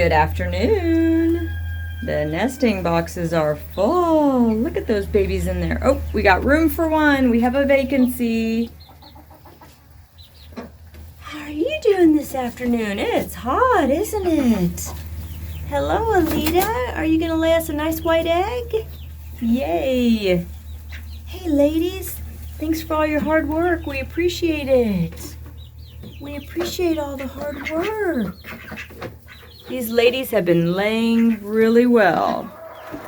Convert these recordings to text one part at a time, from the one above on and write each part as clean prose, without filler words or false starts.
Good afternoon. The nesting boxes are full. Look at those babies in there. Oh, we got room for one. We have a vacancy. How are you doing this afternoon? It's hot, isn't it? Hello, Alita. Are you going to lay us a nice white egg? Yay. Hey, ladies. Thanks for all your hard work. We appreciate it. We appreciate all the hard work. These ladies have been laying really well.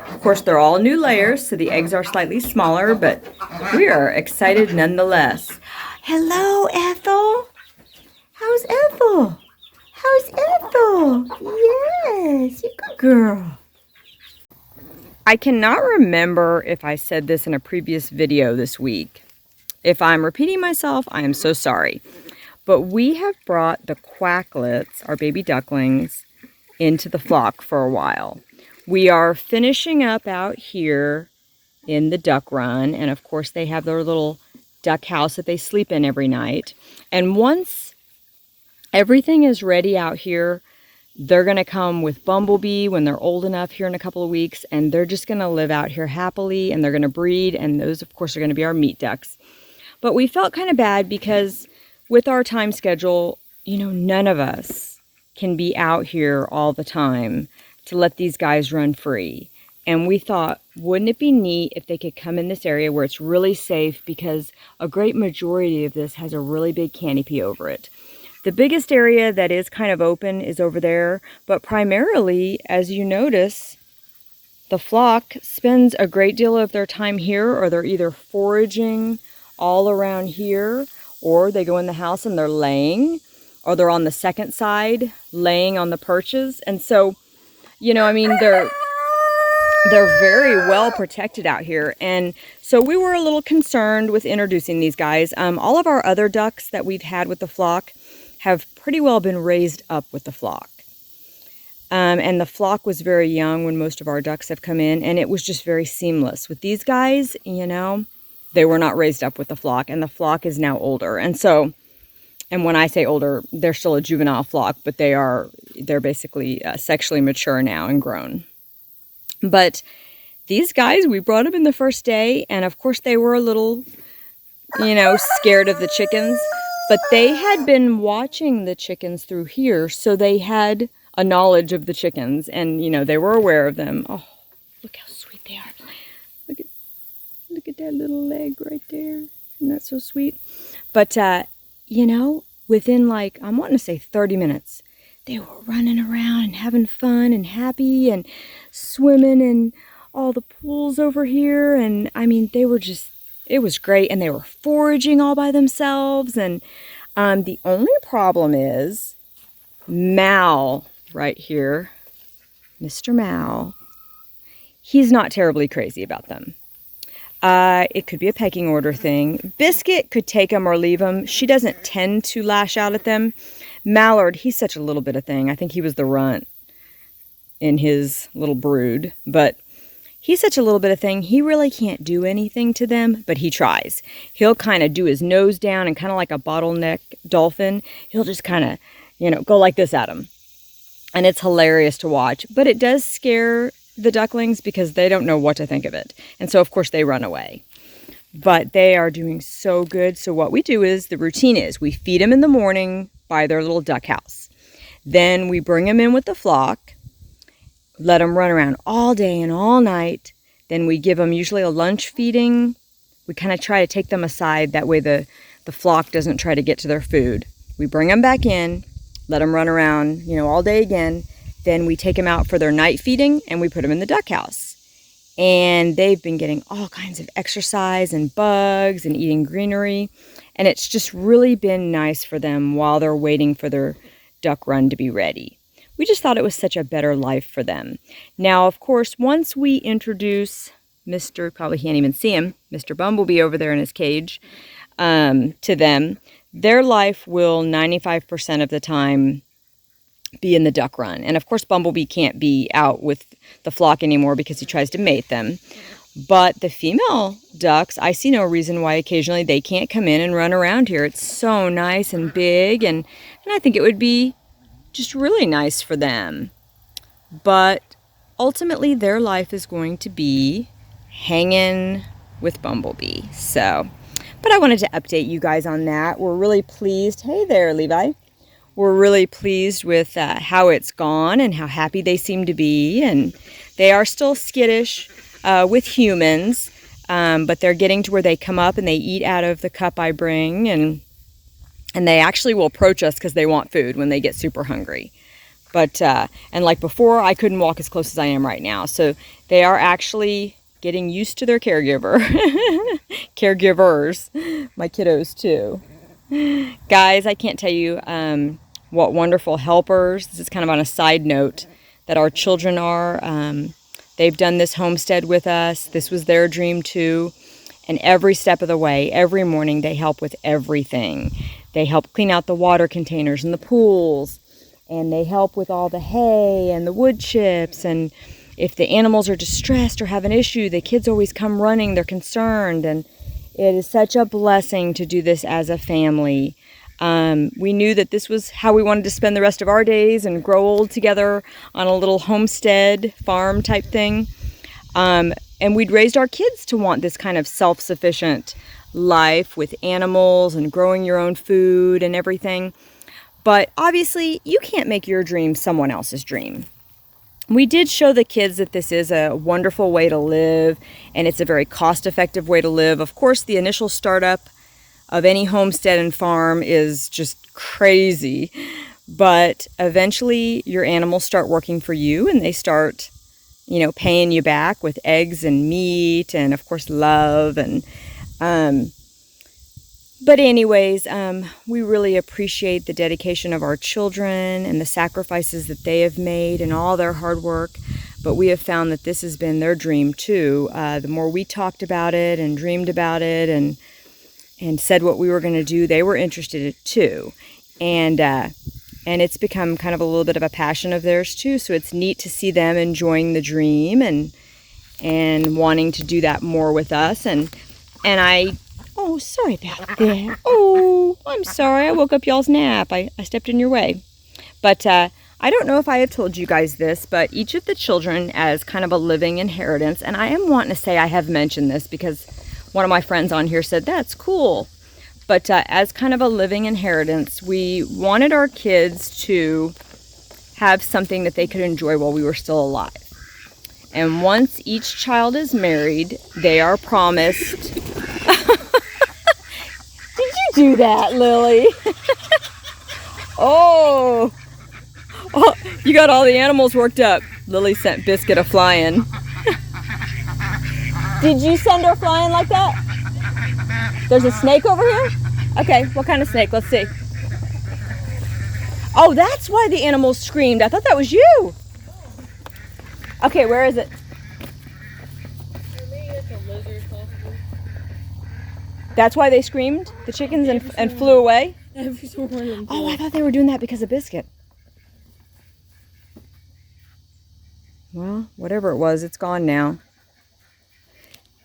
Of course, they're all new layers, so the eggs are slightly smaller, but we are excited nonetheless. Hello, Ethel. How's Ethel? How's Ethel? Yes, you're a good girl. I cannot remember if I said this in a previous video this week. If I'm repeating myself, I am so sorry. But we have brought the quacklets, our baby ducklings, into the flock for a while. We are finishing up out here in the duck run, and of course they have their little duck house that they sleep in every night. And once everything is ready out here, they're going to come with Bumblebee when they're old enough here in a couple of weeks, and they're just going to live out here happily, and they're going to breed, and those of course are going to be our meat ducks. But we felt kind of bad because with our time schedule, you know, none of us can be out here all the time to let these guys run free. And we thought, wouldn't it be neat if they could come in this area where it's really safe, because a great majority of this has a really big canopy over it. The biggest area that is kind of open is over there, but primarily, as you notice, the flock spends a great deal of their time here, or they're either foraging all around here, or they go in the house and they're laying, or they're on the second side laying on the perches. And so, you know, I mean, they're very well protected out here. And so we were a little concerned with introducing these guys. All of our other ducks that we've had with the flock have pretty well been raised up with the flock. And the flock was very young when most of our ducks have come in, and it was just very seamless. With these guys, you know, they were not raised up with the flock, and the flock is now older. And so, and when I say older, they're still a juvenile flock, but they're basically sexually mature now and grown. But these guys, we brought them in the first day, and of course they were a little, you know, scared of the chickens. But they had been watching the chickens through here, so they had a knowledge of the chickens, and, you know, they were aware of them. Oh, look how sweet they are. Look at that little leg right there. Isn't that so sweet? But, you know, within like, I'm wanting to say 30 minutes, they were running around and having fun and happy and swimming in all the pools over here. And, I mean, they were just, it was great, and they were foraging all by themselves. And the only problem is Mal right here, Mr. Mal, he's not terribly crazy about them. It could be a pecking order thing. Biscuit could take them or leave them. She doesn't tend to lash out at them. Mallard, he's such a little bit of thing. I think he was the runt in his little brood, but he's such a little bit of thing. He really can't do anything to them, but he tries. He'll kind of do his nose down, and kind of like a bottleneck dolphin, he'll just kind of, you know, go like this at them. And it's hilarious to watch, but it does scare the ducklings because they don't know what to think of it. And so, of course, they run away. But they are doing so good. So what we do is, the routine is, we feed them in the morning by their little duck house. Then we bring them in with the flock, let them run around all day and all night. Then we give them usually a lunch feeding. We kind of try to take them aside. That way the flock doesn't try to get to their food. We bring them back in, let them run around, you know, all day again. Then we take them out for their night feeding, and we put them in the duck house. And they've been getting all kinds of exercise and bugs and eating greenery. And it's just really been nice for them while they're waiting for their duck run to be ready. We just thought it was such a better life for them. Now, of course, once we introduce Mr., probably can't even see him, Mr. Bumblebee over there in his cage, to them, their life will 95% of the time be in the duck run. And of course, Bumblebee can't be out with the flock anymore because he tries to mate them. But the female ducks, I see no reason why occasionally they can't come in and run around here. It's so nice and big, and I think it would be just really nice for them. but ultimately their life is going to be hanging with Bumblebee. So, but I wanted to update you guys on that. We're really pleased. Hey there, Levi. We're really pleased with how it's gone and how happy they seem to be. And they are still skittish with humans, but they're getting to where they come up and they eat out of the cup I bring. And they actually will approach us because they want food when they get super hungry. But, and like before, I couldn't walk as close as I am right now. So they are actually getting used to their caregiver. Caregivers. My kiddos too. Guys, I can't tell you what wonderful helpers. This is kind of on a side note that our children are. They've done this homestead with us. This was their dream too. And every step of the way, every morning, they help with everything. They help clean out the water containers and the pools. And they help with all the hay and the wood chips. And if the animals are distressed or have an issue, the kids always come running. They're concerned. And it is such a blessing to do this as a family. We knew that this was how we wanted to spend the rest of our days and grow old together on a little homestead farm type thing. And we'd raised our kids to want this kind of self-sufficient life with animals and growing your own food and everything. But obviously, you can't make your dream someone else's dream. We did show the kids that this is a wonderful way to live, and it's a very cost-effective way to live. Of course, the initial startup of any homestead and farm is just crazy, but eventually your animals start working for you, and they start, you know, paying you back with eggs and meat, and of course love. And but anyways, we really appreciate the dedication of our children and the sacrifices that they have made and all their hard work. But we have found that this has been their dream too. The more we talked about it and dreamed about it and said what we were going to do, they were interested in it too. And it's become kind of a little bit of a passion of theirs too. So it's neat to see them enjoying the dream and wanting to do that more with us. And oh, sorry about that. Oh, I'm sorry. I woke up y'all's nap. I stepped in your way. But I don't know if I have told you guys this, but each of the children as kind of a living inheritance, and I am wanting to say I have mentioned this because one of my friends on here said, that's cool. But as kind of a living inheritance, we wanted our kids to have something that they could enjoy while we were still alive. And once each child is married, they are promised... Did you do that, Lily? Oh, you got all the animals worked up. Lily sent Biscuit a flying. Did you send her flying like that? There's a snake over here? Okay, what kind of snake? Let's see. Oh, that's why the animals screamed. I thought that was you. Okay, where is it? That's why they screamed, the chickens, and flew away? Oh, I thought they were doing that because of Biscuit. Well, whatever it was, it's gone now.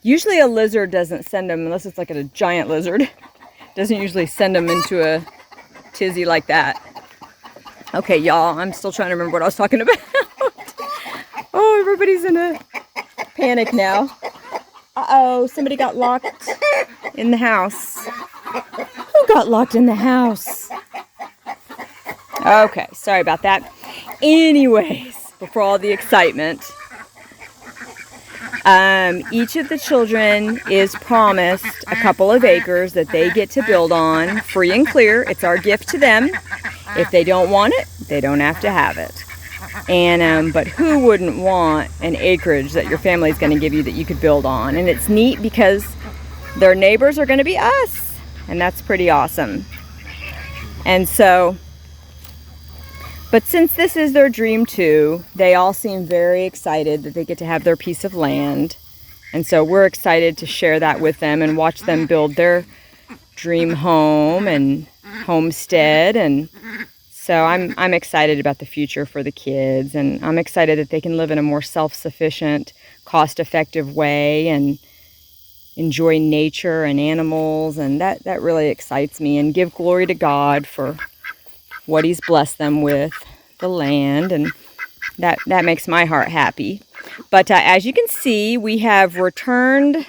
Usually a lizard doesn't send them, unless it's like a giant lizard, doesn't usually send them into a tizzy like that. Okay, y'all, I'm still trying to remember what I was talking about. Oh, everybody's in a panic now. Uh-oh, somebody got locked in the house. Who got locked in the house? Okay, sorry about that. Anyways, before all the excitement, each of the children is promised a couple of acres that they get to build on, free and clear. It's our gift to them. If they don't want it, they don't have to have it. And but who wouldn't want an acreage that your family is going to give you that you could build on? And it's neat because their neighbors are going to be us, and that's pretty awesome. And so, but since this is their dream too, they all seem very excited that they get to have their piece of land. And so we're excited to share that with them and watch them build their dream home and homestead. And so I'm excited about the future for the kids, and I'm excited that they can live in a more self-sufficient, cost-effective way and enjoy nature and animals, and that really excites me, and give glory to God for what He's blessed them with, the land. And That makes my heart happy. But as you can see, we have returned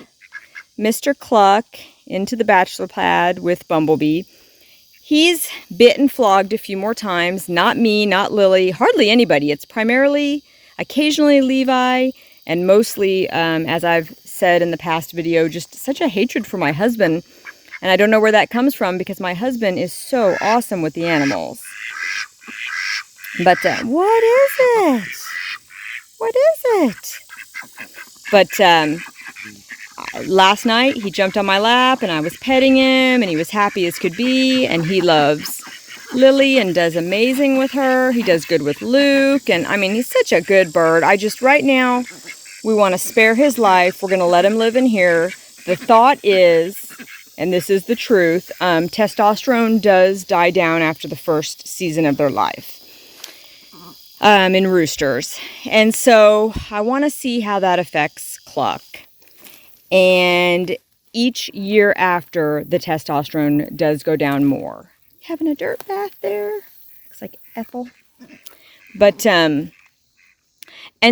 Mr. Cluck into the bachelor pad with Bumblebee. He's bit and flogged a few more times. Not me, not Lily, hardly anybody. It's primarily, occasionally Levi, and mostly, as I've said in the past video, just such a hatred for my husband. And I don't know where that comes from because my husband is so awesome with the animals. But what is it? What is it? But last night he jumped on my lap and I was petting him and he was happy as could be, and he loves Lily and does amazing with her. He does good with Luke, and I mean, he's such a good bird. Right now we want to spare his life. We're going to let him live in here. The thought is, and this is the truth, testosterone does die down after the first season of their life in roosters. And so I want to see how that affects Cluck. And each year after, the testosterone does go down more. Having a dirt bath there. Looks like Ethel. But, and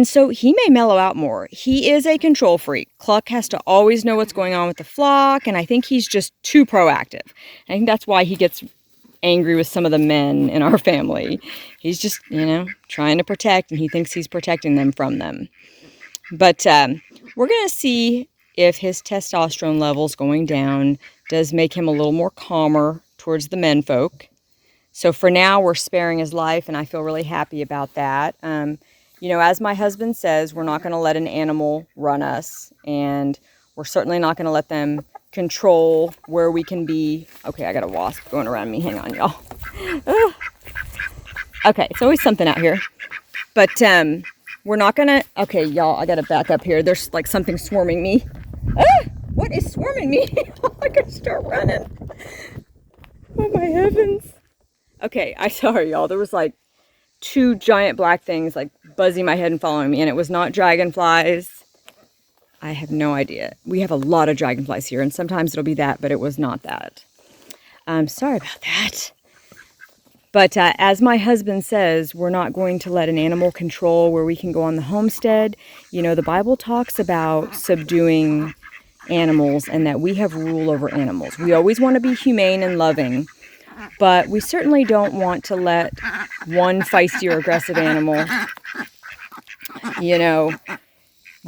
so he may mellow out more. He is a control freak. Cluck has to always know what's going on with the flock, and I think he's just too proactive. I think that's why he gets angry with some of the men in our family. He's just, trying to protect, and he thinks he's protecting them from them. But we're going to see if his testosterone levels going down does make him a little more calmer towards the men folk. So for now, we're sparing his life, and I feel really happy about that. As my husband says, we're not going to let an animal run us, and we're certainly not going to let them control where we can be. Okay, I got a wasp going around me. Hang on, y'all. Okay, it's always something out here. But we're not going to... Okay, y'all, I got to back up here. There's like something swarming me. What is swarming me? I got to start running. Oh, my heavens. Okay, sorry, y'all. There was like 2 giant black things like buzzing my head and following me, and it was not dragonflies. I have no idea. We have a lot of dragonflies here, and sometimes it'll be that, but it was not that. Sorry about that. But as my husband says, we're not going to let an animal control where we can go on the homestead. The Bible talks about subduing animals and that we have rule over animals. We always want to be humane and loving, but we certainly don't want to let one feisty or aggressive animal,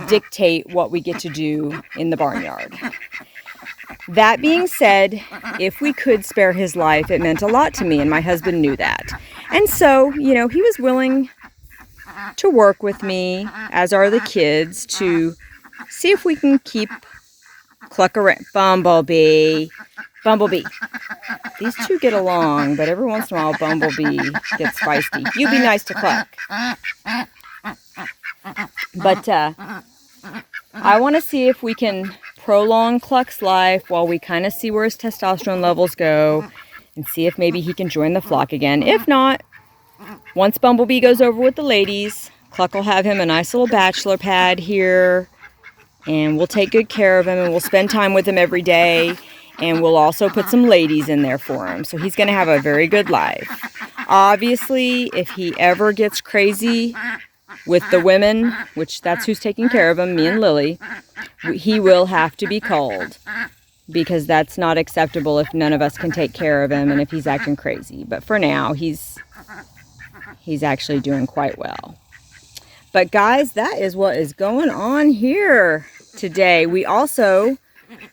dictate what we get to do in the barnyard. That being said, if we could spare his life, it meant a lot to me, and my husband knew that. And so, he was willing to work with me, as are the kids, to see if we can keep Cluck around. Bumblebee. These two get along, but every once in a while, Bumblebee gets feisty. You be nice to Cluck. But I want to see if we can prolong Cluck's life while we kind of see where his testosterone levels go and see if maybe he can join the flock again. If not, once Bumblebee goes over with the ladies, Cluck will have him a nice little bachelor pad here, and we'll take good care of him, and we'll spend time with him every day, and we'll also put some ladies in there for him. So he's going to have a very good life. Obviously, if he ever gets crazy with the women, which that's who's taking care of him, me and Lily, he will have to be called, because that's not acceptable if none of us can take care of him and if he's acting crazy. But for now, he's actually doing quite well. But guys, that is what is going on here today. We also,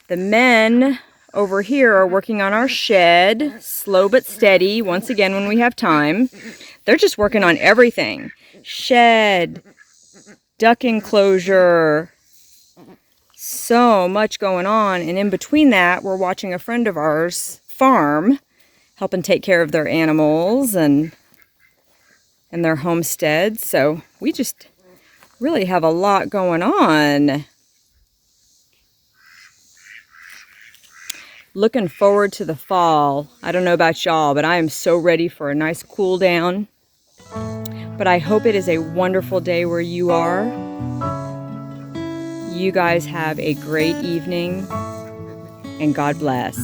the men over here are working on our shed, slow but steady, once again when we have time. They're just working on everything. Shed, duck enclosure, so much going on. And in between that, we're watching a friend of ours farm, helping take care of their animals and their homestead. So we just really have a lot going on. Looking forward to the fall. I don't know about y'all, but I am so ready for a nice cool down. But I hope it is a wonderful day where you are. You guys have a great evening, and God bless.